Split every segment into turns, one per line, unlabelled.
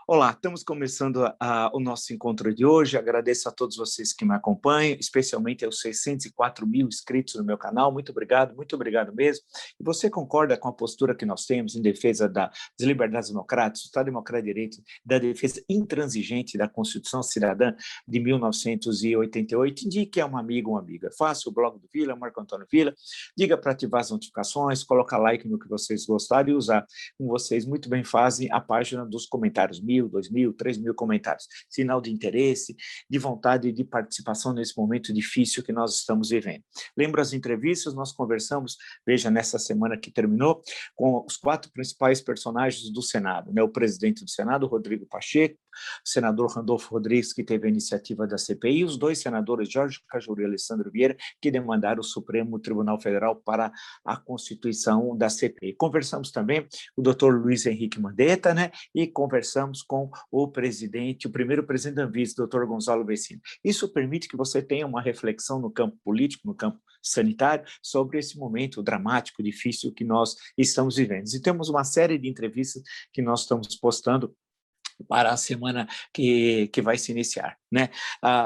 Olá, estamos começando o nosso encontro de hoje. Agradeço a todos vocês que me acompanham, especialmente aos 604 mil inscritos no meu canal. Muito obrigado mesmo. E você concorda com a postura que nós temos em defesa das liberdades democráticas, do Estado Democrático de Direito, da defesa intransigente da Constituição Cidadã de 1988? Indique a um amigo, uma amiga. Faça o blog do Vila, Marco Antônio Vila. Diga para ativar as notificações, colocar like no que vocês gostaram e usar, como vocês muito bem fazem, a página dos comentários. 1.000, 2.000, 3.000 comentários. Sinal de interesse, de vontade de participação nesse momento difícil que nós estamos vivendo. Lembro as entrevistas, nós conversamos, veja, nessa semana que terminou, com os 4 principais personagens do Senado, né? O presidente do Senado, Rodrigo Pacheco, o senador Randolfo Rodrigues, que teve a iniciativa da CPI, e os 2 senadores, Jorge Cajuru e Alessandro Vieira, que demandaram o Supremo Tribunal Federal para a constituição da CPI. Conversamos também com o doutor Luiz Henrique Mandetta, né? E conversamos com o primeiro presidente da Anvisa, doutor Gonzalo Vecino. Isso permite que você tenha uma reflexão no campo político, no campo sanitário, sobre esse momento dramático, difícil que nós estamos vivendo. E temos uma série de entrevistas que nós estamos postando para a semana que vai se iniciar, né?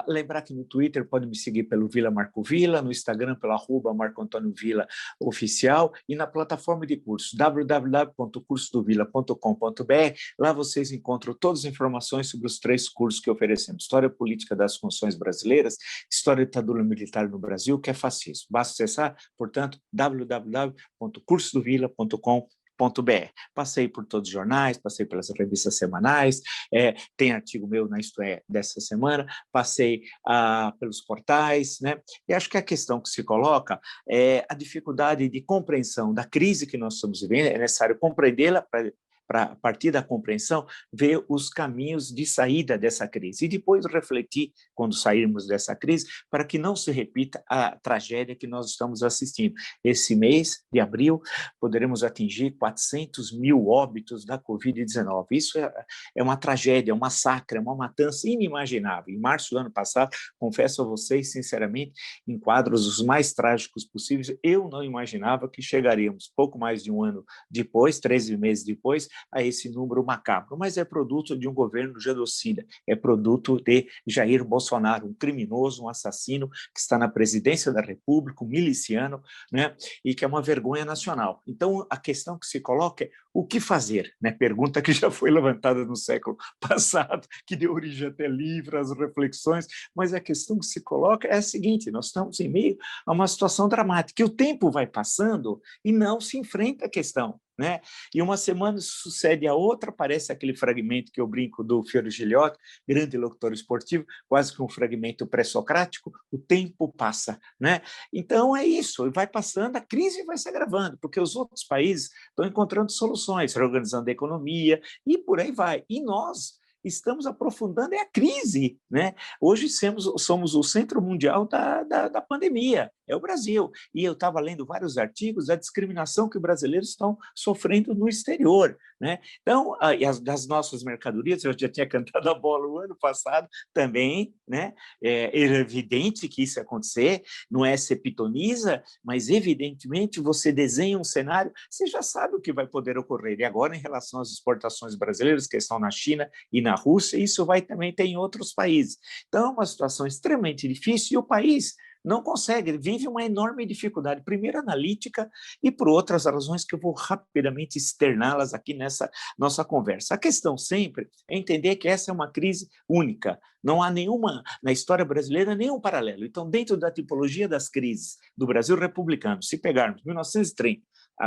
Lembrar que no Twitter pode me seguir pelo Vila Marco Vila, no Instagram pelo @Marco Antônio Vila Oficial e na plataforma de cursos www.cursodovila.com.br. Lá vocês encontram todas as informações sobre os 3 cursos que oferecemos: História Política das Constituições Brasileiras, História da Ditadura Militar no Brasil, que é fascismo. Basta acessar, portanto, www.cursodovila.com.br. Passei por todos os jornais, passei pelas revistas semanais, tem artigo meu na Isto É dessa semana, passei pelos portais, né? E acho que a questão que se coloca é a dificuldade de compreensão da crise que nós estamos vivendo. É necessário compreendê-la para a partir da compreensão, ver os caminhos de saída dessa crise e depois refletir, quando sairmos dessa crise, para que não se repita a tragédia que nós estamos assistindo. Esse mês de abril, poderemos atingir 400 mil óbitos da Covid-19. Isso é uma tragédia, é um massacre, é uma matança inimaginável. Em março do ano passado, confesso a vocês, sinceramente, em quadros os mais trágicos possíveis, eu não imaginava que chegaríamos, pouco mais de um ano depois, 13 meses depois, a esse número macabro, mas é produto de um governo genocida, é produto de Jair Bolsonaro, um criminoso, um assassino que está na presidência da República, um miliciano, né, e que é uma vergonha nacional. Então, a questão que se coloca é o que fazer, né? Pergunta que já foi levantada no século passado, que deu origem até livros, reflexões, mas a questão que se coloca é a seguinte: nós estamos em meio a uma situação dramática, e o tempo vai passando e não se enfrenta a questão, né? E uma semana sucede a outra, aparece aquele fragmento que eu brinco do Fiore Giliotti, grande locutor esportivo, quase que um fragmento pré-socrático, o tempo passa, né? Então é isso, vai passando, a crise vai se agravando, porque os outros países estão encontrando soluções, reorganizando a economia e por aí vai. E nós estamos aprofundando a crise, né? Hoje somos o centro mundial da pandemia, é o Brasil. E eu estava lendo vários artigos da discriminação que os brasileiros estão sofrendo no exterior, né? Então, das nossas mercadorias, eu já tinha cantado a bola o ano passado também, né? É evidente que isso ia acontecer, não é se pitoniza, mas evidentemente você desenha um cenário, você já sabe o que vai poder ocorrer. E agora, em relação às exportações brasileiras que estão na China e na Rússia, isso vai também ter em outros países. Então, é uma situação extremamente difícil e o país não consegue, vive uma enorme dificuldade, primeiro analítica e por outras razões que eu vou rapidamente externá-las aqui nessa nossa conversa. A questão sempre é entender que essa é uma crise única, não há nenhuma, na história brasileira, nenhum paralelo. Então, dentro da tipologia das crises do Brasil republicano, se pegarmos 1930,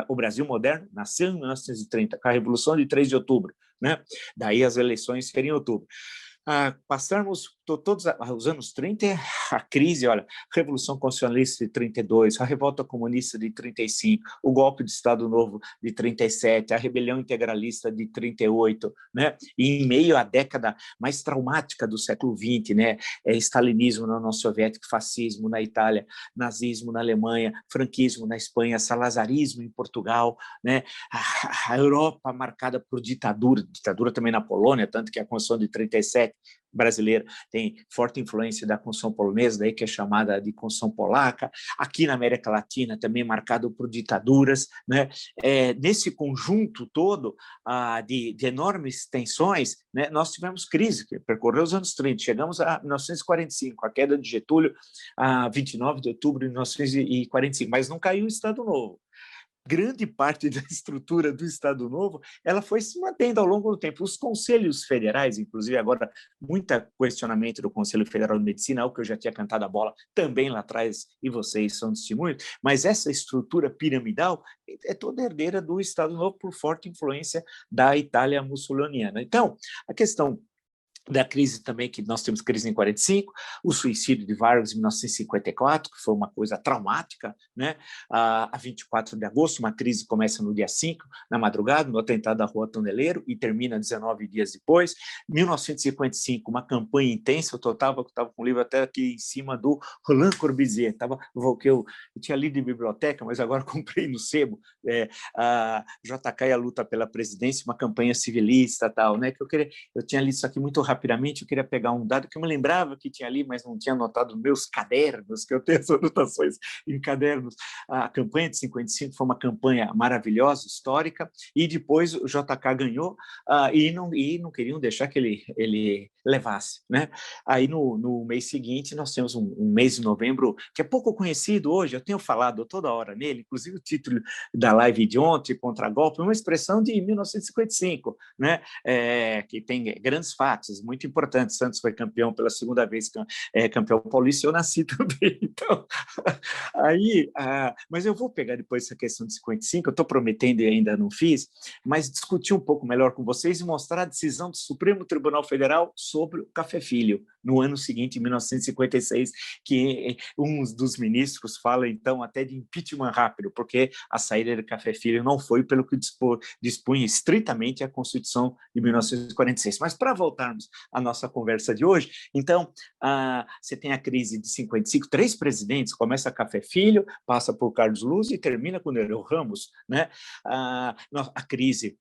o Brasil moderno nasceu em 1930, com a Revolução de 3 de outubro, né? Daí as eleições seriam em outubro. Passamos todos os anos 30, a crise, olha, Revolução Constitucionalista de 32, a Revolta Comunista de 35, o golpe de Estado Novo de 37, a Rebelião Integralista de 38, né? E em meio à década mais traumática do século XX, né? Stalinismo na União Soviética, fascismo na Itália, nazismo na Alemanha, franquismo na Espanha, salazarismo em Portugal, né? A Europa marcada por ditadura também na Polônia, tanto que a Constituição de 37 brasileira tem forte influência da Constituição polonesa, daí que é chamada de Constituição polaca. Aqui na América Latina também marcado por ditaduras, né? Nesse conjunto todo de enormes tensões, né, nós tivemos crise, que percorreu os anos 30, chegamos a 1945, a queda de Getúlio, a 29 de outubro de 1945, mas não caiu o Estado Novo. Grande parte da estrutura do Estado Novo, ela foi se mantendo ao longo do tempo. Os conselhos federais, inclusive agora, muito questionamento do Conselho Federal de Medicina, algo que eu já tinha cantado a bola também lá atrás, e vocês são testemunhos, mas essa estrutura piramidal é toda herdeira do Estado Novo por forte influência da Itália mussoliniana. Então, a questão da crise também, que nós temos crise em 45, o suicídio de Vargas em 1954, que foi uma coisa traumática, né? A 24 de agosto, uma crise começa no dia 5, na madrugada, no atentado da Rua Toneleiro, e termina 19 dias depois. 1955, uma campanha intensa, eu estava com o livro até aqui em cima do Roland Corbusier, que eu tinha lido em biblioteca, mas agora comprei no sebo, a JK e a luta pela presidência, uma campanha civilista, tal, né? Eu tinha lido isso aqui muito rapidamente, eu queria pegar um dado que eu me lembrava que tinha ali, mas não tinha anotado nos meus cadernos, que eu tenho as anotações em cadernos. A campanha de 55 foi uma campanha maravilhosa, histórica, e depois o JK ganhou e não queriam deixar que ele levasse, né? Aí no mês seguinte nós temos um mês de novembro que é pouco conhecido hoje, eu tenho falado toda hora nele, inclusive o título da live de ontem, Contra-golpe, uma expressão de 1955, né? Que tem grandes fatos, muito importante. Santos foi campeão pela segunda vez, campeão paulista, eu nasci também. Então, mas eu vou pegar depois essa questão de 55, eu estou prometendo e ainda não fiz, mas discutir um pouco melhor com vocês e mostrar a decisão do Supremo Tribunal Federal sobre o Café Filho, no ano seguinte, em 1956, que um dos ministros fala, então, até de impeachment rápido, porque a saída do Café Filho não foi pelo que dispunha estritamente a Constituição de 1946. Mas, para voltarmos à nossa conversa de hoje, então, você tem a crise de 55, 3 presidentes, começa Café Filho, passa por Carlos Luz e termina com Nereu Ramos, né? A crise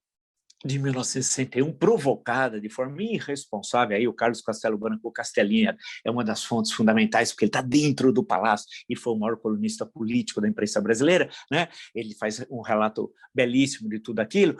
de 1961, provocada de forma irresponsável, aí o Carlos Castelo Branco, o Castelinha, é uma das fontes fundamentais, porque ele está dentro do palácio e foi o maior colunista político da imprensa brasileira, né? Ele faz um relato belíssimo de tudo aquilo,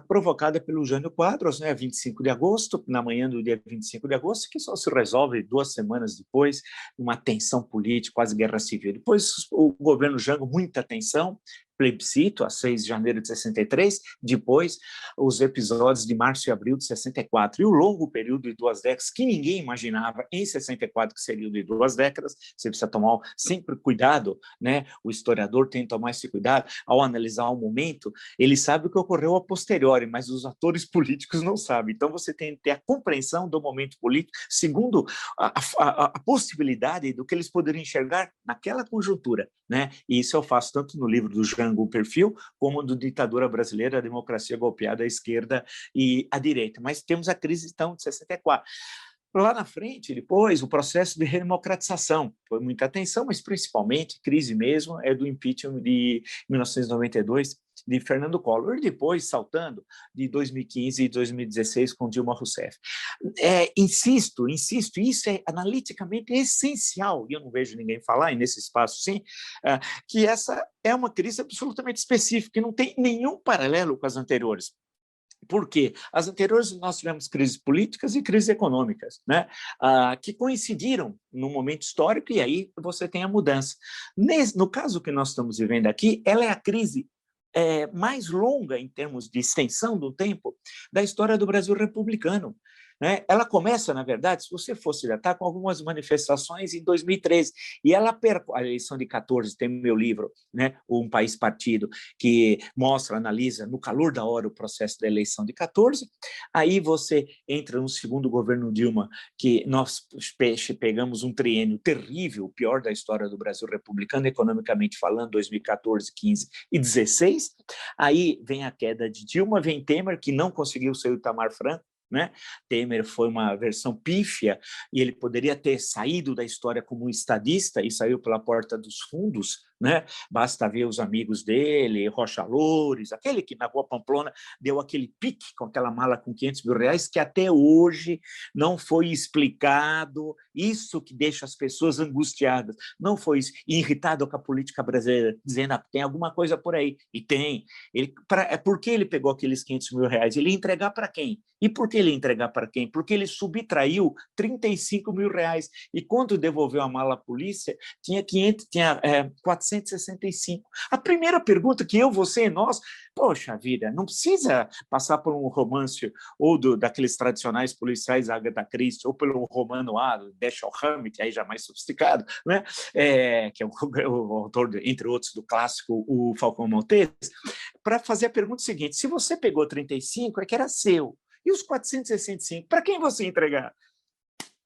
provocada pelo Jânio Quadros, né? 25 de agosto, na manhã do dia 25 de agosto, que só se resolve 2 semanas depois, uma tensão política, quase guerra civil. Depois o governo Jango, muita tensão, plebiscito, a 6 de janeiro de 63, depois os episódios de março e abril de 64, e o longo período de 2 décadas, que ninguém imaginava em 64 que seria de 2 décadas, você precisa tomar sempre cuidado, né? O historiador tem que tomar esse cuidado, ao analisar o momento, ele sabe o que ocorreu a posteriori, mas os atores políticos não sabem, então você tem que ter a compreensão do momento político, segundo a possibilidade do que eles poderiam enxergar naquela conjuntura, né? E isso eu faço tanto no livro do Jango, o Perfil, como do Ditadura Brasileira, a Democracia Golpeada à Esquerda e à Direita. Mas temos a crise, então, de 64. Lá na frente, depois, o processo de redemocratização. Foi muita atenção, mas principalmente, crise mesmo, é do impeachment de 1992, de Fernando Collor, e depois, saltando, de 2015 e 2016 com Dilma Rousseff. Insisto, isso é analiticamente essencial, e eu não vejo ninguém falar, e nesse espaço sim, que essa é uma crise absolutamente específica, que não tem nenhum paralelo com as anteriores. Por quê? As anteriores nós tivemos crises políticas e crises econômicas, né? Que coincidiram num momento histórico, e aí você tem a mudança. No caso que nós estamos vivendo aqui, ela é a crise mais longa em termos de extensão do tempo da história do Brasil republicano. Né? Ela começa, na verdade, se você fosse datar, com algumas manifestações em 2013, e ela a eleição de 14, tem meu livro, né? Um País Partido, que mostra, analisa no calor da hora o processo da eleição de 14, aí você entra no segundo governo Dilma, que nós pegamos um triênio terrível, o pior da história do Brasil republicano, economicamente falando, 2014, 15 e 16, aí vem a queda de Dilma, vem Temer, que não conseguiu ser o Itamar Franco, né? Temer foi uma versão pífia e ele poderia ter saído da história como um estadista e saiu pela porta dos fundos, né? Basta ver os amigos dele, Rocha Loures, aquele que na Rua Pamplona deu aquele pique com aquela mala com 500 mil reais, que até hoje não foi explicado, isso que deixa as pessoas angustiadas, não foi isso, e irritado com a política brasileira, dizendo que tem alguma coisa por aí, e tem. Por que ele pegou aqueles 500 mil reais? Ele ia entregar para quem? E por que ele ia entregar para quem? Porque ele subtraiu 35 mil reais, e quando devolveu a mala à polícia, tinha 465. A primeira pergunta que eu, você e nós, poxa vida, não precisa passar por um romance ou daqueles tradicionais policiais Agatha Christie, ou pelo romano A, Dashiell Hammett, aí já mais sofisticado, né? Que é o autor, entre outros, do clássico O Falcão Maltese, para fazer a pergunta seguinte: se você pegou 35, é que era seu. E os 465, para quem você entregar?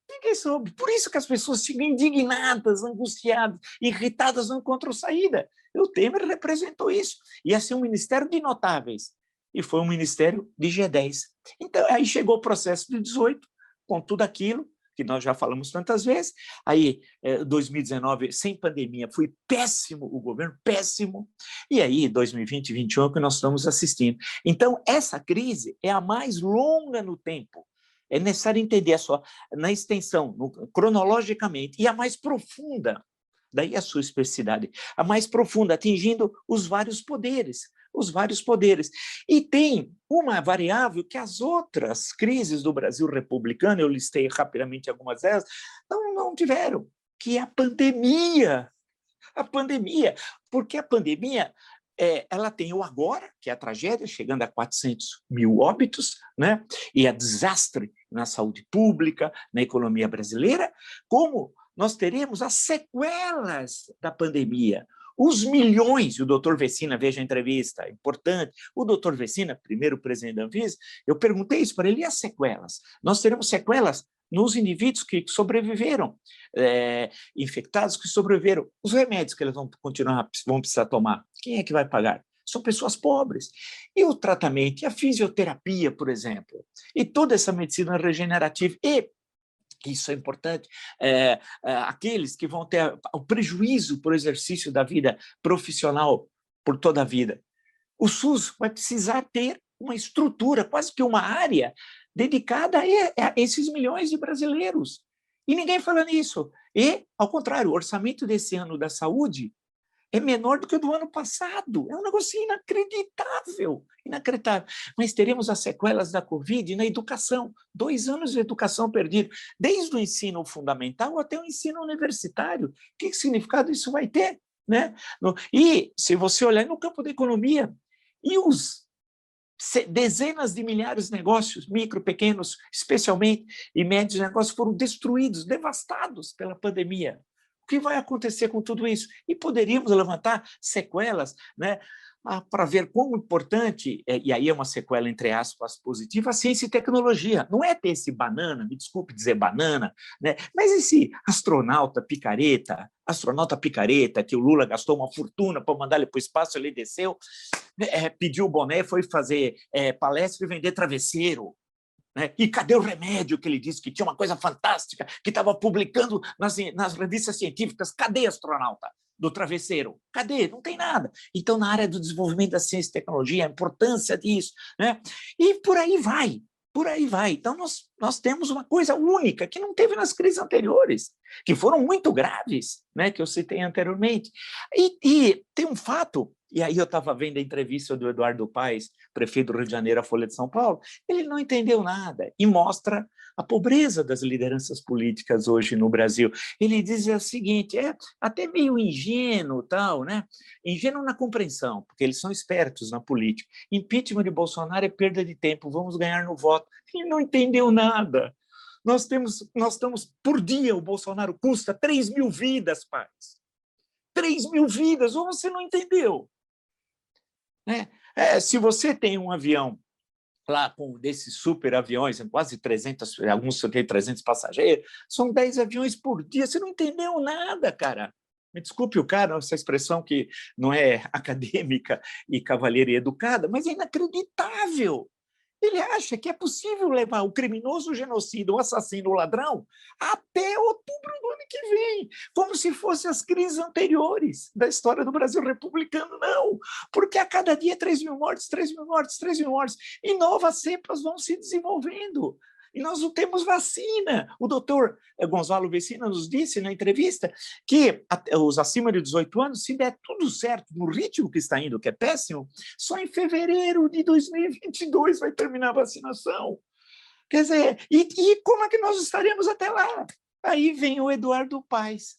Ninguém soube. Por isso que as pessoas ficam indignadas, angustiadas, irritadas, não encontram saída. E o Temer representou isso. Ia ser um ministério de notáveis. E foi um ministério de G10. Então, aí chegou o processo de 18, com tudo aquilo que nós já falamos tantas vezes. Aí, 2019, sem pandemia, foi péssimo o governo, péssimo. E aí, 2020 e 2021 é o que nós estamos assistindo. Então, essa crise é a mais longa no tempo. É necessário entender na extensão, cronologicamente, e a mais profunda, daí a sua especificidade, a mais profunda, atingindo os vários poderes. E tem uma variável que as outras crises do Brasil republicano, eu listei rapidamente algumas delas, não tiveram, que é a pandemia. Porque a pandemia ela tem o agora, que é a tragédia, chegando a 400 mil óbitos, né? E é desastre na saúde pública, na economia brasileira, como nós teremos as sequelas da pandemia. Os milhões, e o doutor Vecina, veja a entrevista, é importante, o doutor Vecina, primeiro presidente da Anvisa, eu perguntei isso para ele, e as sequelas? Nós teremos sequelas nos indivíduos que sobreviveram, infectados que sobreviveram. Os remédios que eles vão precisar tomar, quem é que vai pagar? São pessoas pobres. E o tratamento, e a fisioterapia, por exemplo, e toda essa medicina regenerativa, e isso é importante, aqueles que vão ter o prejuízo por exercício da vida profissional por toda a vida. O SUS vai precisar ter uma estrutura, quase que uma área, dedicada a esses milhões de brasileiros. E ninguém fala nisso. E, ao contrário, o orçamento desse ano da saúde é menor do que o do ano passado. É um negócio inacreditável. Mas teremos as sequelas da Covid na educação. 2 anos de educação perdido, desde o ensino fundamental até o ensino universitário. Que significado isso vai ter? Né? E, se você olhar no campo da economia, e os dezenas de milhares de negócios, micro, pequenos, especialmente, e médios negócios, foram destruídos, devastados pela pandemia. O que vai acontecer com tudo isso? E poderíamos levantar sequelas, né, para ver quão importante, e aí é uma sequela, entre aspas, positiva, a ciência e tecnologia. Não é ter esse banana, me desculpe dizer banana, né, mas esse astronauta picareta, que o Lula gastou uma fortuna para mandar ele para o espaço, ele desceu, pediu o boné, foi fazer palestra e vender travesseiro. Né? E cadê o remédio que ele disse que tinha uma coisa fantástica, que estava publicando nas revistas científicas? Cadê, astronauta? Do travesseiro? Cadê? Não tem nada. Então, na área do desenvolvimento da ciência e tecnologia, a importância disso. Né? E por aí vai. Então, nós temos uma coisa única que não teve nas crises anteriores, que foram muito graves, né, que eu citei anteriormente. E tem um fato, e aí eu estava vendo a entrevista do Eduardo Paes, prefeito do Rio de Janeiro, à Folha de São Paulo, ele não entendeu nada e mostra a pobreza das lideranças políticas hoje no Brasil. Ele diz o seguinte, até meio ingênuo, tal, né? Ingênuo na compreensão, porque eles são espertos na política. Impeachment de Bolsonaro é perda de tempo, vamos ganhar no voto. Ele não entendeu nada. Nós estamos, por dia, o Bolsonaro custa 3 mil vidas, pais. 3 mil vidas, ou você não entendeu? Né? Se você tem um avião lá com desses super aviões, quase 300, alguns têm 300 passageiros, são 10 aviões por dia, você não entendeu nada, cara. Me desculpe o cara, essa expressão que não é acadêmica e cavalheira e educada, mas é inacreditável. Ele acha que é possível levar o criminoso, o genocida, o assassino, o ladrão, até outubro do ano que vem, como se fossem as crises anteriores da história do Brasil republicano. Não, porque a cada dia 3 mil mortes, 3 mil mortes, 3 mil mortes, e novas cepas vão se desenvolvendo. E nós não temos vacina. O doutor Gonzalo Vecina nos disse na entrevista que os acima de 18 anos, se der tudo certo, no ritmo que está indo, que é péssimo, só em fevereiro de 2022 vai terminar a vacinação. Quer dizer, e como é que nós estaremos até lá? Aí vem o Eduardo Paes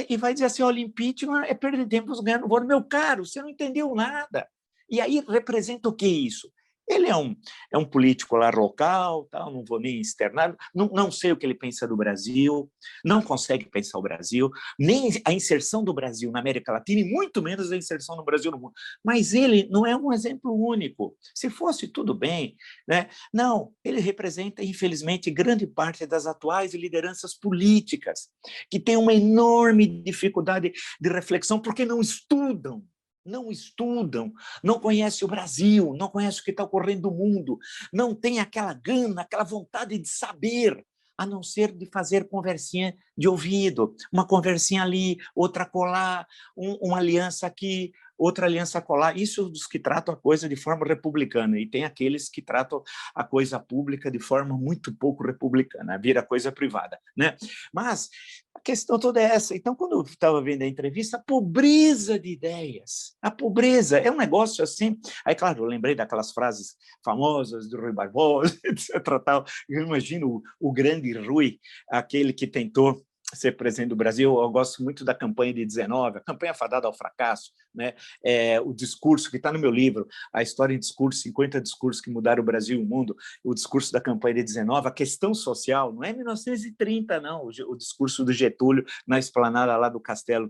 e vai dizer assim, olha, impeachment é perder tempo ganhando voto. Meu caro, você não entendeu nada. E aí representa o que isso? Ele é um político lá local, tal, não vou nem externar, não sei o que ele pensa do Brasil, não consegue pensar o Brasil, nem a inserção do Brasil na América Latina, e muito menos a inserção do Brasil no mundo. Mas ele não é um exemplo único. Se fosse, tudo bem, né? Não, ele representa, infelizmente, grande parte das atuais lideranças políticas, que têm uma enorme dificuldade de reflexão, porque não estudam, não conhecem o Brasil, não conhecem o que está ocorrendo no mundo, não tem aquela gana, aquela vontade de saber, a não ser de fazer conversinha de ouvido, uma conversinha ali, outra colar, uma aliança aqui, outra aliança colar. Isso dos que tratam a coisa de forma republicana, e tem aqueles que tratam a coisa pública de forma muito pouco republicana, vira coisa privada, né? Mas a questão toda é essa. Então, quando eu estava vendo a entrevista, a pobreza de ideias, a pobreza é um negócio assim. Aí, claro, eu lembrei daquelas frases famosas do Rui Barbosa, etc. Tal. Eu imagino o grande Rui, aquele que tentou ser presidente do Brasil. Eu gosto muito da campanha de 19, a campanha fadada ao fracasso, né? O discurso que está no meu livro, A História em Discurso, 50 discursos que mudaram o Brasil e o mundo, o discurso da campanha de 19, a questão social, não é 1930, não, o discurso do Getúlio na esplanada lá do Castelo,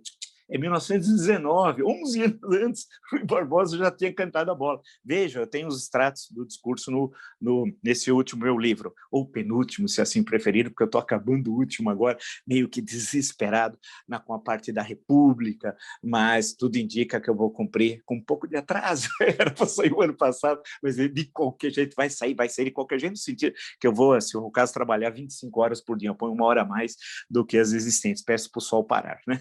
é 1919, 11 anos antes, Rui Barbosa já tinha cantado a bola. Veja, eu tenho os extratos do discurso nesse último meu livro, ou penúltimo, se assim preferir, porque eu estou acabando o último agora, meio que desesperado com a parte da República, mas tudo indica que eu vou cumprir com um pouco de atraso. Era para sair o ano passado, mas de qualquer jeito vai sair de qualquer jeito, no sentido que eu vou, se o caso, trabalhar 25 horas por dia, eu ponho 1 hora a mais do que as existentes, peço para o sol parar, né?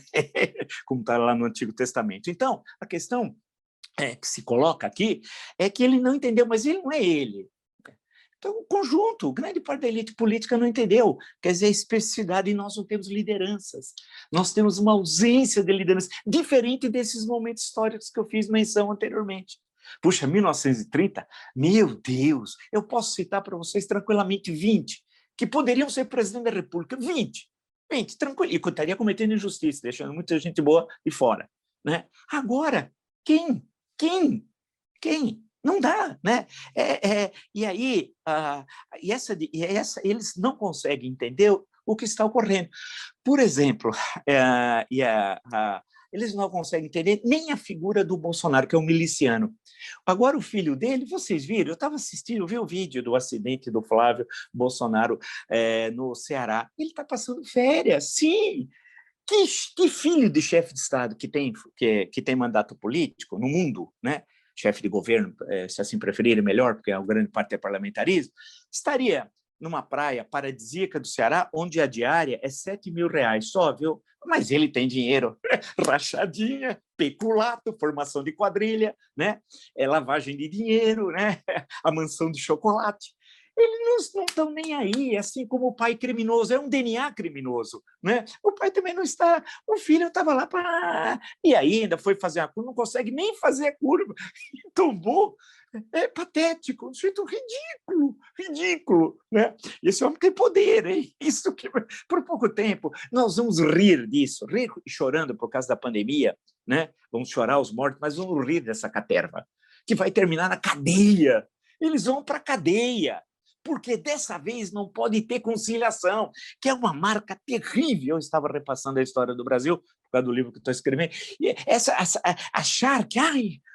Como está lá no Antigo Testamento. Então, a questão que se coloca aqui é que ele não entendeu, mas ele não é ele. Então, o conjunto, grande parte da elite política não entendeu. Quer dizer, a especificidade, e nós não temos lideranças. Nós temos uma ausência de liderança, diferente desses momentos históricos que eu fiz menção anteriormente. Puxa, 1930, meu Deus, eu posso citar para vocês tranquilamente 20, que poderiam ser presidente da República, 20, tranquilo, e estaria cometendo injustiça, deixando muita gente boa de fora, né? Agora, quem? Não dá, né? E aí, eles não conseguem entender o que está ocorrendo. Por exemplo, eles não conseguem entender nem a figura do Bolsonaro, que é um miliciano. Agora, o filho dele, vocês viram? Eu estava assistindo, eu vi o vídeo do acidente do Flávio Bolsonaro no Ceará. Ele está passando férias, sim. Que filho de chefe de Estado que tem mandato político no mundo, né? Chefe de governo, se assim preferirem, melhor, porque a grande parte é parlamentarismo, estaria numa praia paradisíaca do Ceará, onde a diária é R$ 7.000 só, viu? Mas ele tem dinheiro, rachadinha, peculato, formação de quadrilha, né? Lavagem de dinheiro, né? A mansão de chocolate. Eles não estão nem aí, assim como o pai criminoso, é um DNA criminoso, né? O pai também não está, o filho estava lá para... E aí ainda foi fazer a curva, não consegue nem fazer a curva, tombou. É patético, um sujeito ridículo, né? Esse homem tem poder, é isso que, por pouco tempo, nós vamos rir disso, rir chorando por causa da pandemia, né? Vamos chorar os mortos, mas vamos rir dessa caterva, que vai terminar na cadeia. Eles vão para a cadeia, porque dessa vez não pode ter conciliação, que é uma marca terrível. Eu estava repassando a história do Brasil, por causa do livro que estou escrevendo, e achar que,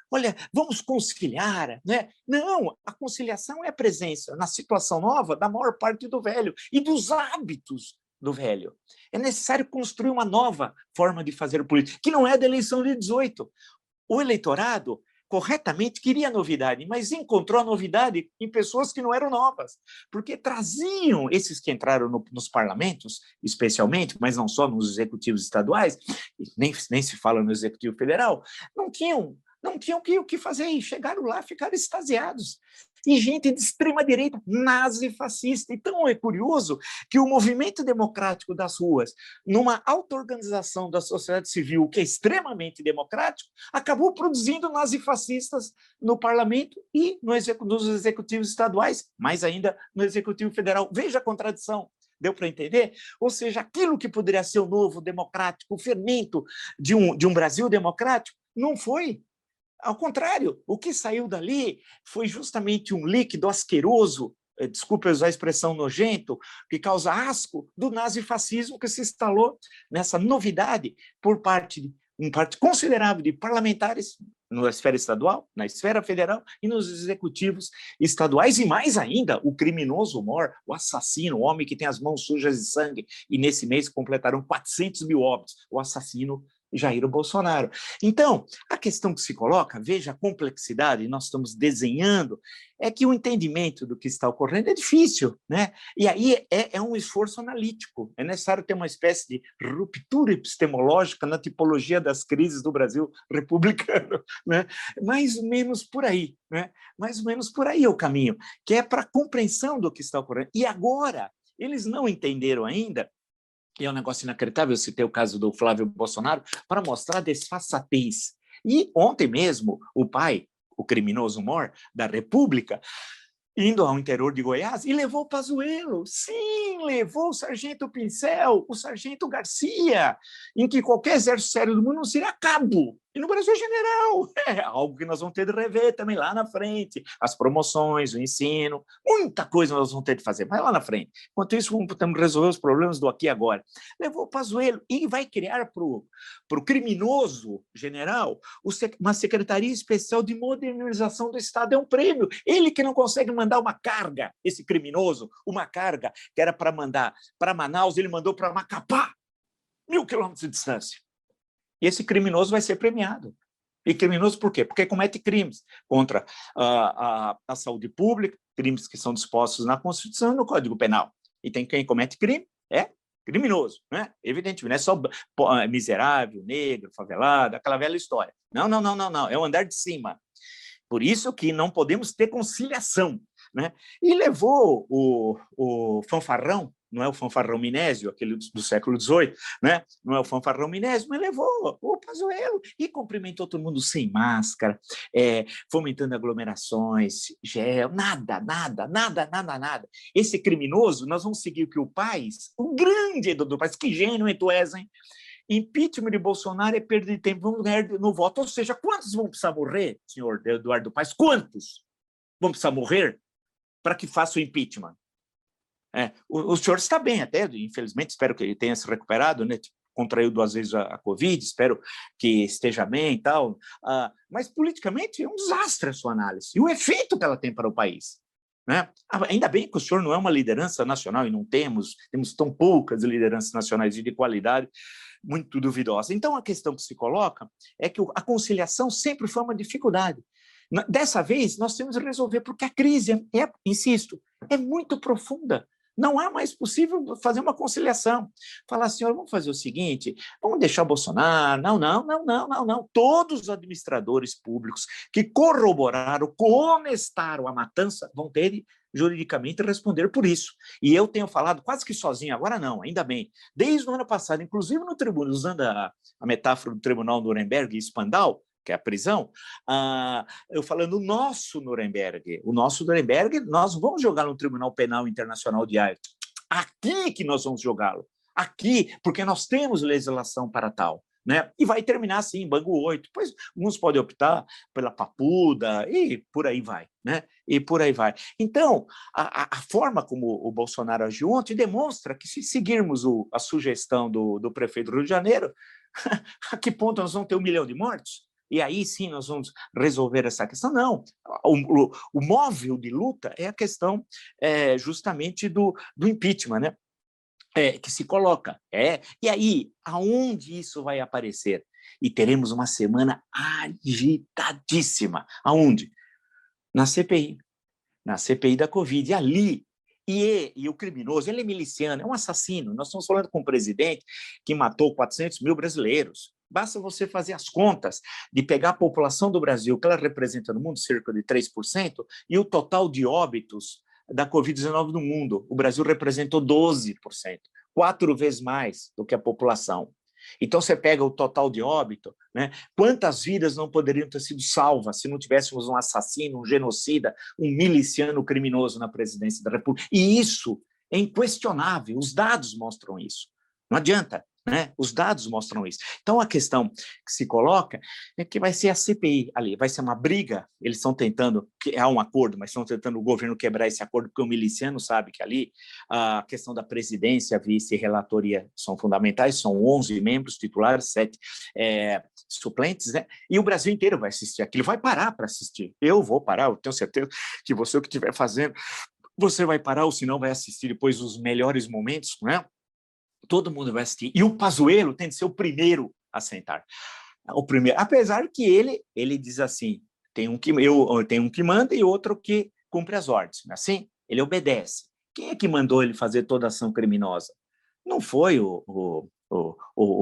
olha, vamos conciliar, né? Não, a conciliação é a presença, na situação nova, da maior parte do velho e dos hábitos do velho. É necessário construir uma nova forma de fazer política, que não é da eleição de 18. O eleitorado, corretamente queria novidade, mas encontrou a novidade em pessoas que não eram novas, porque traziam esses que entraram nos parlamentos, especialmente, mas não só nos executivos estaduais, nem se fala no executivo federal, não tinham o que fazer, e chegaram lá, ficaram extasiados. E gente de extrema-direita, nazi-fascista. Então, é curioso que o movimento democrático das ruas, numa auto-organização da sociedade civil, que é extremamente democrático, acabou produzindo nazifascistas no parlamento e nos executivos estaduais, mais ainda no executivo federal. Veja a contradição. Deu para entender? Ou seja, aquilo que poderia ser o novo democrático, o fermento de um Brasil democrático, não foi. Ao contrário, o que saiu dali foi justamente um líquido asqueroso, desculpe usar a expressão nojento, que causa asco, do nazifascismo que se instalou nessa novidade por parte de parte considerável de parlamentares na esfera estadual, na esfera federal e nos executivos estaduais, e mais ainda, o criminoso mor, o assassino, o homem que tem as mãos sujas de sangue, e nesse mês completaram 400 mil óbitos, o assassino Jair Bolsonaro. Então, a questão que se coloca, veja a complexidade, nós estamos desenhando, é que o entendimento do que está ocorrendo é difícil, né? E aí é um esforço analítico, é necessário ter uma espécie de ruptura epistemológica na tipologia das crises do Brasil republicano, né? Mais ou menos por aí, né? Mais ou menos por aí é o caminho, que é para a compreensão do que está ocorrendo. E agora, eles não entenderam ainda, e é um negócio inacreditável, eu citei o caso do Flávio Bolsonaro, para mostrar a desfaçatez. E ontem mesmo, o pai, o criminoso mor da República, indo ao interior de Goiás, e levou o Pazuello. Sim, levou o sargento Pincel, o sargento Garcia, em que qualquer exército sério do mundo não seria cabo. E no Brasil é general. É algo que nós vamos ter de rever também lá na frente. As promoções, o ensino, muita coisa nós vamos ter de fazer, mas lá na frente. Enquanto isso, temos que resolver os problemas do aqui e agora. Levou o Pazuello e vai criar para o criminoso general uma secretaria especial de modernização do Estado. É um prêmio. Ele que não consegue mandar uma carga, esse criminoso, uma carga que era para mandar para Manaus, ele mandou para Macapá, 1.000 quilômetros de distância. E esse criminoso vai ser premiado. E criminoso por quê? Porque comete crimes contra a saúde pública, crimes que são dispostos na Constituição e no Código Penal. E tem quem comete crime, é criminoso, né? Evidentemente, não é só miserável, negro, favelado, aquela velha história. Não, não, não, não, não, é o andar de cima. Por isso que não podemos ter conciliação, né? E levou o fanfarrão, não é o fanfarrão Minésio, aquele do século XVIII, né? Não é o fanfarrão Minésio, mas levou o Pazuello e cumprimentou todo mundo sem máscara, fomentando aglomerações, gel, nada. Esse criminoso, nós vamos seguir o que o Paes, o grande Eduardo Paes, que gênio, hein, tu és, hein? Impeachment de Bolsonaro é perda de tempo, vamos ganhar no voto. Ou seja, quantos vão precisar morrer, senhor Eduardo Paes? Quantos vão precisar morrer para que faça o impeachment? O senhor está bem até, infelizmente, espero que ele tenha se recuperado, né? Contraiu 2 vezes a Covid, espero que esteja bem e tal, mas politicamente é um desastre a sua análise, e o efeito que ela tem para o país. Né? Ainda bem que o senhor não é uma liderança nacional, e não temos tão poucas lideranças nacionais de qualidade, muito duvidosa. Então, a questão que se coloca é que a conciliação sempre foi uma dificuldade. Dessa vez, nós temos que resolver, porque a crise, insisto, é muito profunda. Não é mais possível fazer uma conciliação. Falar assim, vamos fazer o seguinte, vamos deixar o Bolsonaro. Não. Todos os administradores públicos que corroboraram, coonestaram a matança, vão ter de juridicamente responder por isso. E eu tenho falado quase que sozinho, agora não, ainda bem. Desde o ano passado, inclusive no tribunal, usando a metáfora do Tribunal Nuremberg e Spandau, que é a prisão, eu falando o nosso Nuremberg, nós vamos jogar no Tribunal Penal Internacional de Haia. Aqui que nós vamos jogá-lo. Aqui, porque nós temos legislação para tal. Né? E vai terminar assim, em Bangu 8. Depois, uns podem optar pela Papuda e por aí vai. Né? E por aí vai. Então, a forma como o Bolsonaro agiu ontem demonstra que, se seguirmos a sugestão do prefeito do Rio de Janeiro, a que ponto nós vamos ter 1 milhão de mortos? E aí sim nós vamos resolver essa questão. Não, o móvel de luta é a questão justamente do impeachment, né? Que se coloca. E aí, aonde isso vai aparecer? e teremos uma semana agitadíssima. Aonde? Na CPI. Na CPI da Covid. E ali, e o criminoso, ele é miliciano, é um assassino. Nós estamos falando com um presidente que matou 400 mil brasileiros. Basta você fazer as contas de pegar a população do Brasil, que ela representa no mundo cerca de 3%, e o total de óbitos da Covid-19 no mundo. O Brasil representou 12%, 4 vezes mais do que a população. Então, você pega o total de óbito, né? Quantas vidas não poderiam ter sido salvas se não tivéssemos um assassino, um genocida, um miliciano criminoso na presidência da República? E isso é inquestionável, os dados mostram isso. Não adianta, né? Os dados mostram isso. Então, a questão que se coloca é que vai ser a CPI ali, vai ser uma briga, eles estão tentando, há um acordo, mas estão tentando o governo quebrar esse acordo, porque o miliciano sabe que ali a questão da presidência, vice e relatoria são fundamentais, são 11 membros titulares, 7 suplentes, né? E o Brasil inteiro vai assistir aquilo, vai parar para assistir. Eu vou parar, eu tenho certeza que você, o que estiver fazendo, você vai parar, ou se não vai assistir depois os melhores momentos, né? Todo mundo vai assistir. E o Pazuello tem de ser o primeiro a sentar. O primeiro, apesar que ele diz assim, tem um que manda e outro que cumpre as ordens. Assim, ele obedece. Quem é que mandou ele fazer toda a ação criminosa? Não foi o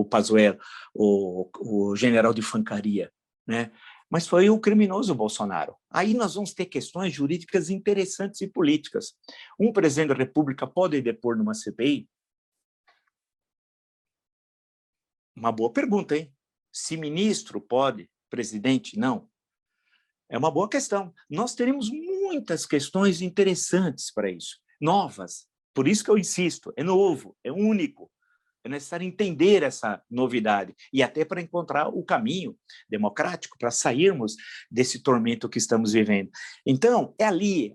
Pazuello, o general de Fancaria, né? Mas foi o criminoso Bolsonaro. Aí nós vamos ter questões jurídicas interessantes e políticas. Um presidente da República pode depor numa CPI? Uma boa pergunta, hein? Se ministro pode, presidente não? É uma boa questão. Nós teremos muitas questões interessantes para isso, novas. Por isso que eu insisto, é novo, é único. É necessário entender essa novidade e até para encontrar o caminho democrático para sairmos desse tormento que estamos vivendo. Então, é ali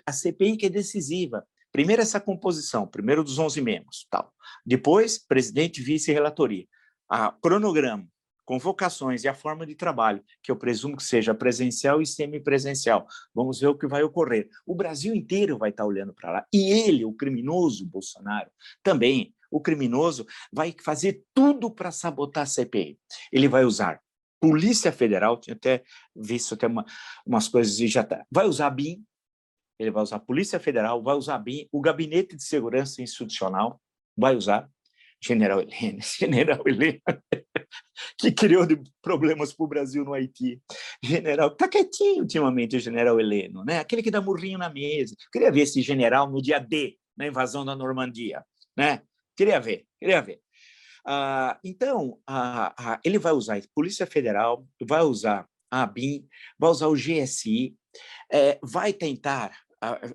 a CPI que é decisiva. Primeiro essa composição, primeiro dos 11 membros, tal. Depois, presidente, vice e relatoria. A cronograma, convocações e a forma de trabalho, que eu presumo que seja presencial e semipresencial. Vamos ver o que vai ocorrer. O Brasil inteiro vai estar olhando para lá. E ele, o criminoso Bolsonaro, também, o criminoso, vai fazer tudo para sabotar a CPI. Ele vai usar Polícia Federal, tinha até visto até umas coisas e já está. Vai usar a BIM, ele vai usar a Polícia Federal, vai usar a BIM, o Gabinete de Segurança Institucional, vai usar General Heleno, que criou problemas para o Brasil no Haiti. General, está quietinho ultimamente o general Heleno, né? Aquele que dá murrinho na mesa. Queria ver esse general no dia D, na invasão da Normandia, né? Queria ver. Então, ele vai usar a Polícia Federal, vai usar a ABIN, vai usar o GSI, vai tentar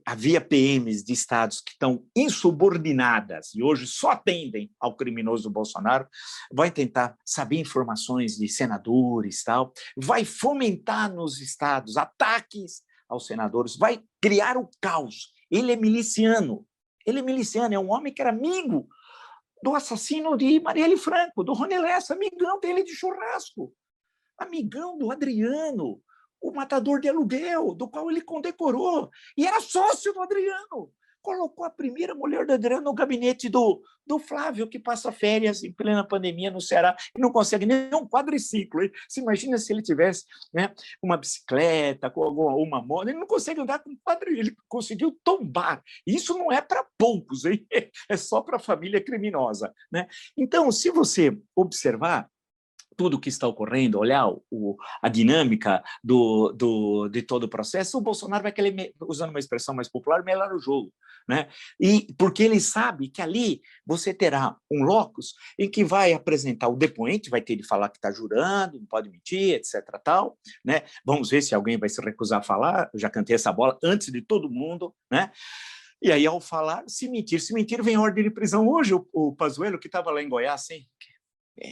havia PMs de estados que estão insubordinadas e hoje só atendem ao criminoso Bolsonaro, vai tentar saber informações de senadores, tal, vai fomentar nos estados ataques aos senadores, vai criar o caos. Ele é miliciano, é um homem que era amigo do assassino de Marielle Franco, do Rony Lessa, amigão dele de churrasco, amigão do Adriano, o matador de aluguel, do qual ele condecorou, e era sócio do Adriano. Colocou a primeira mulher do Adriano no gabinete do Flávio, que passa férias em plena pandemia no Ceará e não consegue nem um quadriciclo. Se imagina se ele tivesse, né, uma bicicleta, com uma moto, ele não consegue andar com quadriciclo, ele conseguiu tombar. Isso não é para poucos, hein? É só para a família criminosa, né? Então, se você observar tudo o que está ocorrendo, olhar a dinâmica de todo o processo, o Bolsonaro vai querer, usando uma expressão mais popular, melar o jogo, né? E porque ele sabe que ali você terá um locus em que vai apresentar o depoente, vai ter de falar que está jurando, não pode mentir, etc. tal, né? Vamos ver se alguém vai se recusar a falar, eu já cantei essa bola antes de todo mundo, né? E aí, ao falar, se mentir, vem ordem de prisão. Hoje, o Pazuello, que estava lá em Goiás, assim,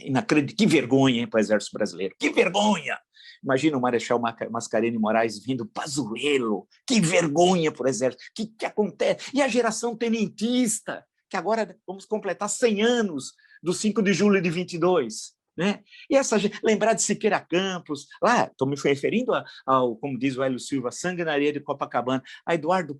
inacreditável, que vergonha para o Exército Brasileiro, que vergonha! Imagina o Marechal Mascarenhas Moraes vindo, Pazuello, que vergonha para o Exército, o que acontece? E a geração tenentista, que agora vamos completar 100 anos do 5 de julho de 22, né? E essa gente, lembrar de Siqueira Campos, lá, estou me referindo ao, como diz o Hélio Silva, sangue na areia de Copacabana, a Eduardo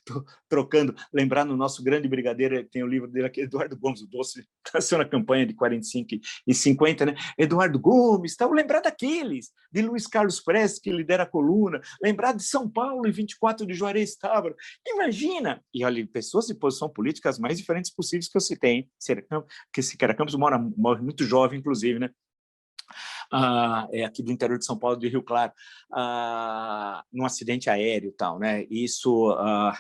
tô trocando, lembrar no nosso grande brigadeiro, tem o livro dele aqui, Eduardo Gomes, o Doce, nasceu na campanha de 45 e 50, né? Eduardo Gomes, tal, lembrar daqueles, de Luiz Carlos Prestes, que lidera a coluna, lembrar de São Paulo e 24 de Juarez Távora, imagina, e olha, pessoas de posição política as mais diferentes possíveis que eu citei, hein? Que Siqueira Campos morre muito jovem, inclusive, né? É aqui do interior de São Paulo, de Rio Claro, num acidente aéreo e tal, né? Isso,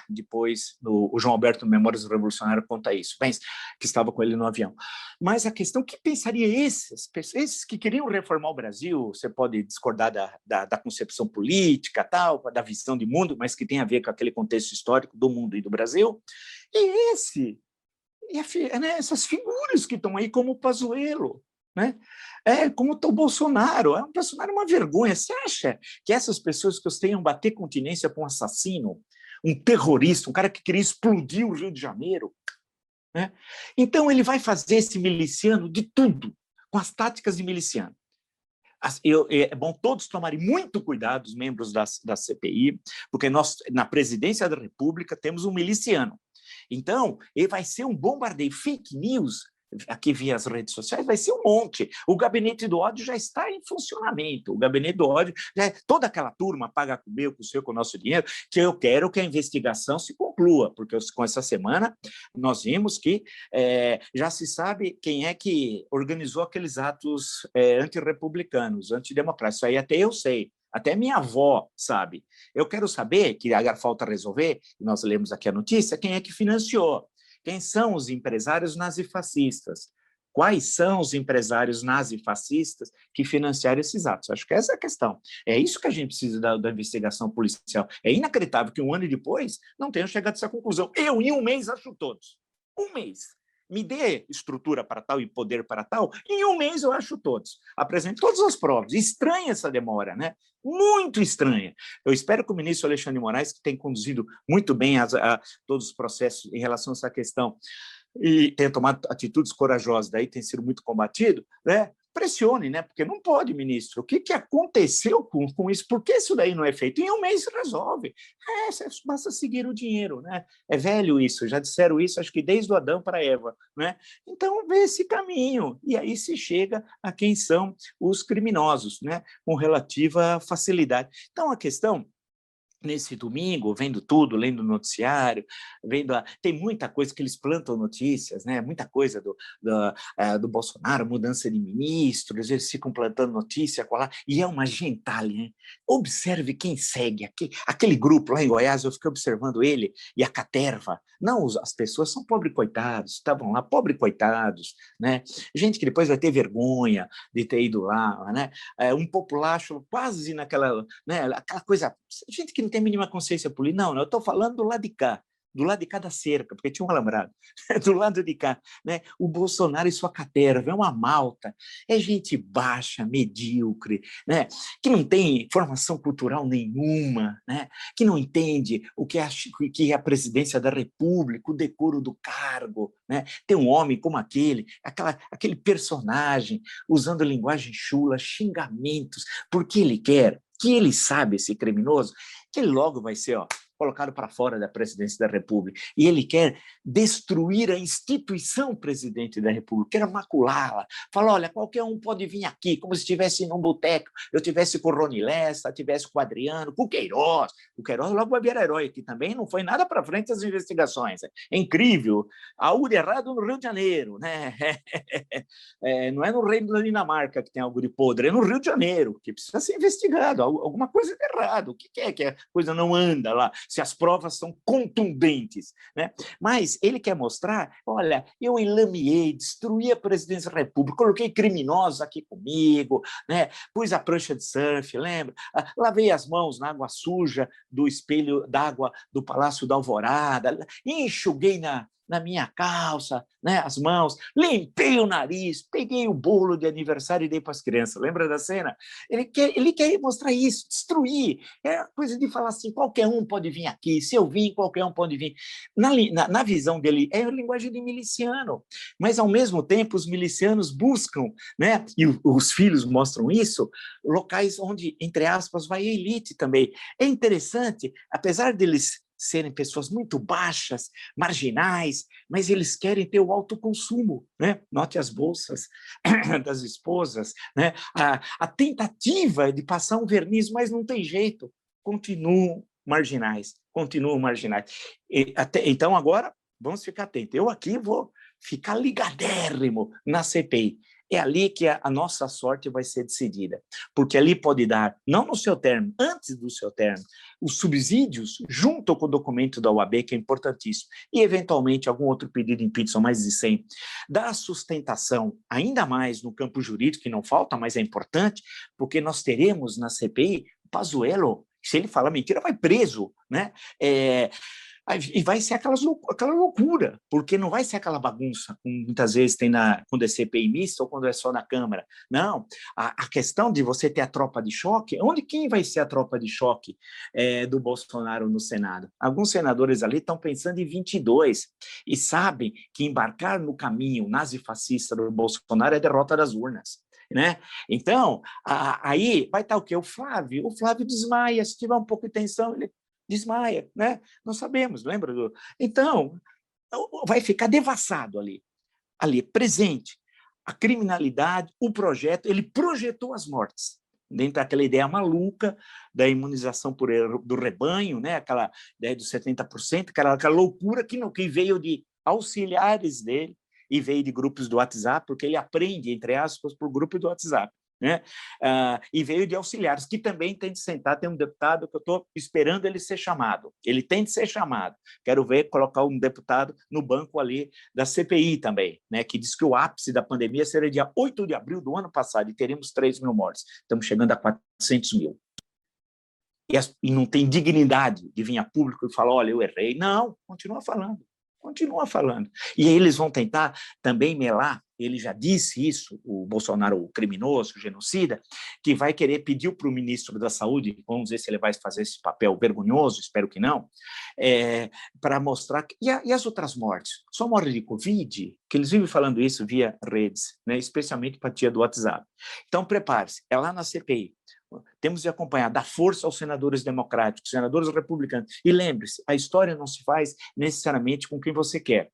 depois, o João Alberto, no Memórias do Revolucionário, conta isso, pensa que estava com ele no avião. Mas a questão, que pensaria esses que queriam reformar o Brasil, você pode discordar da concepção política, tal, da visão de mundo, mas que tem a ver com aquele contexto histórico do mundo e do Brasil, e essas figuras que estão aí, como o Pazuello, né? Como o Bolsonaro. O Bolsonaro é uma vergonha. Você acha que essas pessoas que tenham bater continência com um assassino, um terrorista, um cara que queria explodir o Rio de Janeiro, né? Então ele vai fazer esse miliciano de tudo, com as táticas de miliciano. É bom todos tomarem muito cuidado, os membros da CPI, porque nós, na presidência da República, temos um miliciano. Então, ele vai ser um bombardeio. Fake news, aqui via as redes sociais, vai ser um monte. O gabinete do ódio já está em funcionamento. O gabinete do ódio, toda aquela turma paga com o meu, com o seu, com o nosso dinheiro, que eu quero que a investigação se conclua, porque com essa semana nós vimos que já se sabe quem é que organizou aqueles atos antirrepublicanos, antidemocráticos. Isso aí até eu sei. Até minha avó sabe. Eu quero saber, que agora falta resolver, e nós lemos aqui a notícia, quem é que financiou. Quem são os empresários nazifascistas? Quais são os empresários nazifascistas que financiaram esses atos? Acho que essa é a questão. É isso que a gente precisa da investigação policial. É inacreditável que um ano depois não tenham chegado a essa conclusão. Eu, em um mês, acho todos. Um mês. Me dê estrutura para tal e poder para tal, em um mês eu acho todos. Apresento todas as provas. Estranha essa demora, né? Muito estranha. Eu espero que o ministro Alexandre de Moraes, que tem conduzido muito bem todos os processos em relação a essa questão, e tenha tomado atitudes corajosas, daí tem sido muito combatido, né? Pressione, né? Porque não pode, ministro. O que aconteceu com isso? Por que isso daí não é feito? Em um mês resolve. Basta seguir o dinheiro, né? É velho isso, já disseram isso, acho que desde o Adão para Eva, né? Então, vê esse caminho, e aí se chega a quem são os criminosos, né? Com relativa facilidade. Então, a questão nesse domingo, vendo tudo, lendo o noticiário, tem muita coisa que eles plantam notícias, né? Muita coisa do Bolsonaro, mudança de ministros, eles ficam plantando notícia, e é uma gentalha, né? Observe quem segue, aquele grupo lá em Goiás, eu fiquei observando ele e a caterva, não, as pessoas são pobres coitados, estavam lá, pobres coitados, né? Gente que depois vai ter vergonha de ter ido lá, né? Um populacho quase naquela, né? Aquela coisa, gente que não tem a mínima consciência política. Não, eu estou falando do lado de cá da cerca, porque tinha um alambrado, do lado de cá, né? O Bolsonaro e sua caterva, é uma malta, é gente baixa, medíocre, né? Que não tem formação cultural nenhuma, né? Que não entende o que é a presidência da República, o decoro do cargo, né? Tem um homem como aquele personagem, usando linguagem chula, xingamentos, porque ele quer, que ele sabe, esse criminoso, que ele logo vai ser colocado para fora da presidência da República. E ele quer destruir a instituição presidente da República, quer maculá-la. Fala, olha, qualquer um pode vir aqui, como se estivesse num boteco, eu tivesse com o Rony Lessa, tivesse com o Adriano, com o Queiroz logo vai virar herói, que também não foi nada para frente as investigações. É incrível. Algo de errado no Rio de Janeiro, né? Não é no Reino da Dinamarca que tem algo de podre, é no Rio de Janeiro, que precisa ser investigado, alguma coisa de errado. O que é que a coisa não anda lá? Se as provas são contundentes, né? Mas ele quer mostrar, olha, eu enlameei, destruí a presidência da República, coloquei criminosos aqui comigo, né? Pus a prancha de surf, lembra? Lavei as mãos na água suja do espelho d'água do Palácio da Alvorada, enxuguei na minha calça, né, as mãos, limpei o nariz, peguei o bolo de aniversário e dei para as crianças. Lembra da cena? Ele quer mostrar isso, destruir. É coisa de falar assim, qualquer um pode vir aqui, se eu vim, qualquer um pode vir. Na visão dele, é a linguagem de miliciano, mas, ao mesmo tempo, os milicianos buscam, né, e os filhos mostram isso, locais onde, entre aspas, vai a elite também. É interessante, apesar deles serem pessoas muito baixas, marginais, mas eles querem ter o autoconsumo, né? Note as bolsas das esposas, né? A tentativa de passar um verniz, mas não tem jeito, continuam marginais, continuam marginais. Então, agora, vamos ficar atentos. Eu aqui vou ficar ligadérrimo na CPI. É ali que a nossa sorte vai ser decidida, porque ali pode dar, não no seu termo, antes do seu termo, os subsídios junto com o documento da OAB, que é importantíssimo, e, eventualmente, algum outro pedido de impeachment, mais de 100, da sustentação, ainda mais no campo jurídico, que não falta, mas é importante, porque nós teremos na CPI Pazuello, se ele falar mentira, vai preso, né? E vai ser aquela loucura, porque não vai ser aquela bagunça, como muitas vezes tem quando é CPI mista ou quando é só na Câmara. Não, a questão de você ter a tropa de choque, quem vai ser a tropa de choque do Bolsonaro no Senado? Alguns senadores ali estão pensando em 22 e sabem que embarcar no caminho nazifascista do Bolsonaro é derrota das urnas. Né? Então, aí vai estar o quê? O Flávio desmaia, se tiver um pouco de tensão, ele desmaia, né? Não sabemos, lembra? Então, vai ficar devassado ali presente. A criminalidade, o projeto, ele projetou as mortes, dentro daquela ideia maluca da imunização do rebanho, né? Aquela ideia dos 70%, aquela loucura que veio de auxiliares dele e veio de grupos do WhatsApp, porque ele aprende, entre aspas, por grupo do WhatsApp. Né? E veio de auxiliares, que também tem de sentar. Tem um deputado que eu estou esperando ele ser chamado. Ele tem de ser chamado. Quero ver colocar um deputado no banco ali da CPI também, né? Que diz que o ápice da pandemia será dia 8 de abril do ano passado e teremos 3 mil mortes. Estamos chegando a 400 mil. E não tem dignidade de vir a público e falar, olha, eu errei. Não, continua falando. Continua falando. E aí eles vão tentar também melar, ele já disse isso, o Bolsonaro, o criminoso, o genocida, que vai querer pedir para o ministro da Saúde, vamos ver se ele vai fazer esse papel vergonhoso, espero que não, para mostrar... E as outras mortes? Só morte de Covid, que eles vivem falando isso via redes, né, especialmente para a tia do WhatsApp. Então, prepare-se, é lá na CPI. Temos de acompanhar, dar força aos senadores democráticos, senadores republicanos. E lembre-se, a história não se faz necessariamente com quem você quer,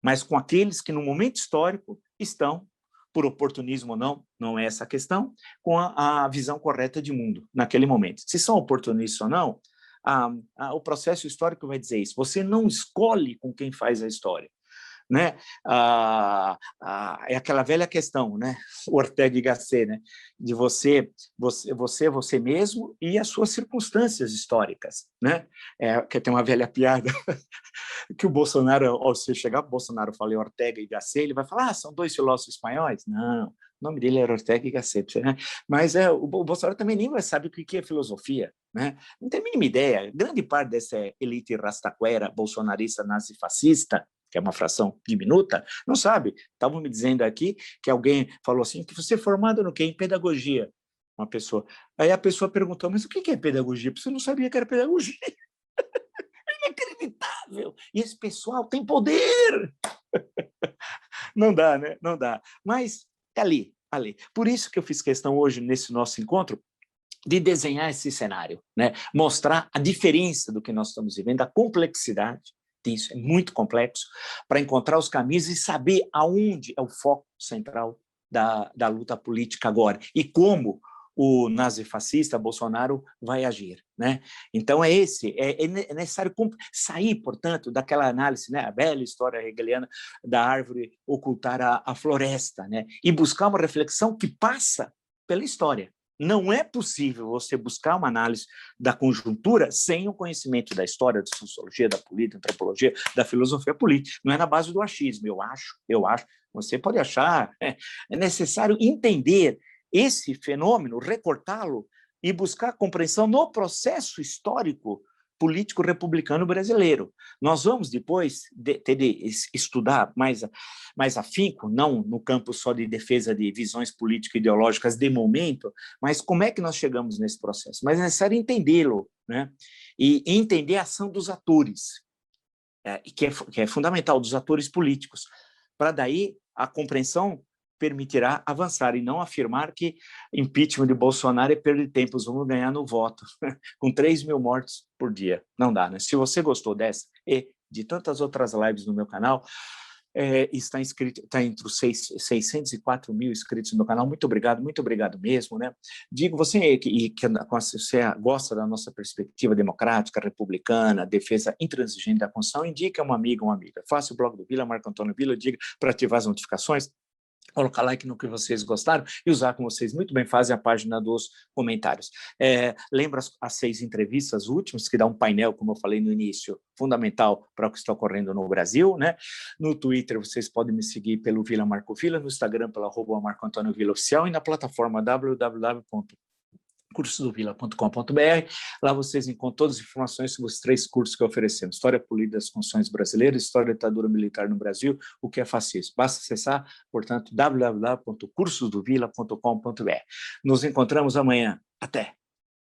mas com aqueles que, no momento histórico, estão, por oportunismo ou não, não é essa a questão, com a visão correta de mundo, naquele momento. Se são oportunistas ou não, o processo histórico vai dizer isso. Você não escolhe com quem faz a história. Né? É aquela velha questão, né? Ortega y Gasset, né? De você mesmo e as suas circunstâncias históricas, né? Que tem uma velha piada que o Bolsonaro, ao você chegar para o Bolsonaro e falar Ortega y Gasset, ele vai falar, são dois filósofos espanhóis? Não, o nome dele era Ortega y Gasset, né? Mas o Bolsonaro também nem sabe o que é filosofia, né? Não tem a mínima ideia. Grande parte dessa elite rastaquera, bolsonarista, nazifascista, que é uma fração diminuta, não sabe. Estavam me dizendo aqui que alguém falou assim, que você é formado no quê? Em pedagogia. Uma pessoa. Aí a pessoa perguntou, mas o que é pedagogia? Você não sabia que era pedagogia. É inacreditável. E esse pessoal tem poder. Não dá, né? Não dá. Mas é ali. Por isso que eu fiz questão hoje, nesse nosso encontro, de desenhar esse cenário, né? Mostrar a diferença do que nós estamos vivendo, a complexidade disso, é muito complexo, para encontrar os caminhos e saber aonde é o foco central da luta política agora e como o nazifascista Bolsonaro vai agir, né? Então é necessário sair, portanto, daquela análise, né, a velha história hegeliana da árvore ocultar a floresta, né, e buscar uma reflexão que passa pela história. Não é possível você buscar uma análise da conjuntura sem o conhecimento da história, da sociologia, da política, da antropologia, da filosofia política. Não é na base do achismo, eu acho. Você pode achar. É necessário entender esse fenômeno, recortá-lo e buscar compreensão no processo histórico político republicano brasileiro. Nós vamos depois ter de estudar mais afinco, não no campo só de defesa de visões político-ideológicas de momento, mas como é que nós chegamos nesse processo. Mas é necessário entendê-lo, né? E entender a ação dos atores, que é fundamental, dos atores políticos, para daí a compreensão permitirá avançar e não afirmar que impeachment de Bolsonaro é perda de tempo, vamos ganhar no voto, com 3 mil mortes por dia. Não dá, né? Se você gostou dessa e de tantas outras lives no meu canal, está inscrito, está entre os 604 mil inscritos no meu canal. Muito obrigado mesmo, né? Digo, você que você gosta da nossa perspectiva democrática, republicana, defesa intransigente da Constituição, indique a uma amiga, Faça o blog do Vila, Marco Antônio Vila, diga para ativar as notificações, colocar like no que vocês gostaram e usar, como vocês muito bem fazem, a página dos comentários. Lembra as 6 entrevistas últimas, que dá um painel, como eu falei no início, fundamental para o que está ocorrendo no Brasil, né? No Twitter, vocês podem me seguir pelo Vila Marco Vila, no Instagram, pela @MarcoAntônioVilaOficial e na plataforma www.cursodovila.com.br. Lá vocês encontram todas as informações sobre os 3 cursos que oferecemos: História Política das Constituições Brasileiras, História da Ditadura Militar no Brasil, o que é fascismo. Basta acessar, portanto, www.cursodovila.com.br. Nos encontramos amanhã. Até!